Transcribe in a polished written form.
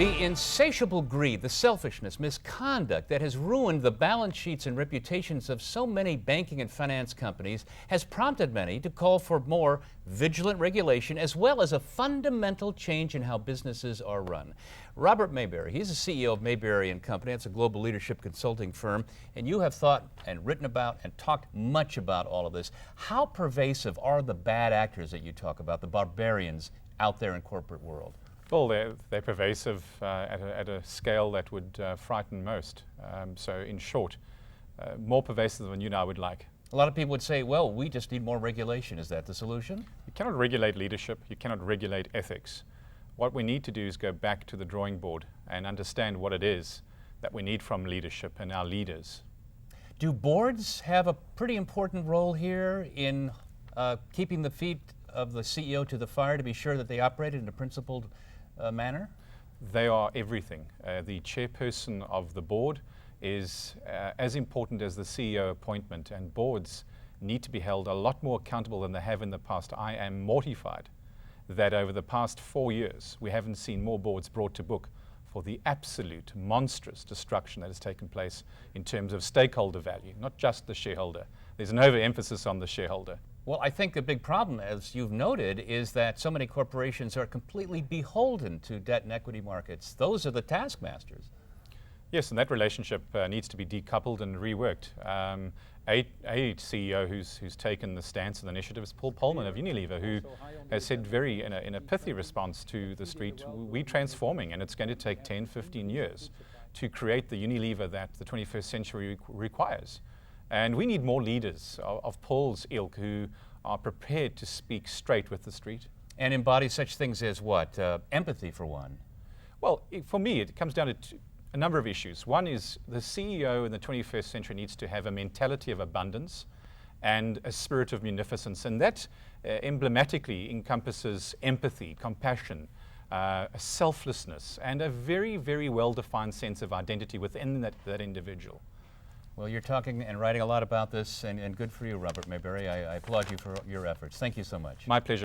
The insatiable greed, the selfishness, misconduct that has ruined the balance sheets and reputations of so many banking and finance companies has prompted many to call for more vigilant regulation as well as a fundamental change in how businesses are run. Robert Maybery, he's the CEO of Maybery Company. It's a global leadership consulting firm, and you have thought and written about and talked much about all of this. How pervasive are the bad actors that you talk about, the barbarians out there in corporate world? Well, they're pervasive at a scale that would frighten most. So in short, more pervasive than you and I would like. A lot of people would say, well, we just need more regulation. Is that the solution? You cannot regulate leadership. You cannot regulate ethics. What we need to do is go back to the drawing board and understand what it is that we need from leadership and our leaders. Do boards have a pretty important role here in keeping the feet of the CEO to the fire to be sure that they operate in a principled manner? They are everything. The chairperson of the board is as important as the CEO appointment, and boards need to be held a lot more accountable than they have in the past. I am mortified that over the past 4 years we haven't seen more boards brought to book for the absolute monstrous destruction that has taken place in terms of stakeholder value, not just the shareholder. There's an overemphasis on the shareholder. Well, I think the big problem, as you've noted, is that so many corporations are completely beholden to debt and equity markets. Those are the taskmasters. Yes, and that relationship needs to be decoupled and reworked. A CEO who's taken the stance and the initiative is Paul Polman of Unilever, who has said in a pithy response to the street, we're transforming and it's going to take 10, 15 years to create the Unilever that the 21st century requires. And we need more leaders of Paul's ilk who are prepared to speak straight with the street. And embody such things as what? Empathy, for one. Well, for me, it comes down to a number of issues. One is the CEO in the 21st century needs to have a mentality of abundance and a spirit of munificence. And that emblematically encompasses empathy, compassion, selflessness, and a very, very well-defined sense of identity within that individual. Well, you're talking and writing a lot about this, and good for you, Robert Maybery. I applaud you for your efforts. Thank you so much. My pleasure.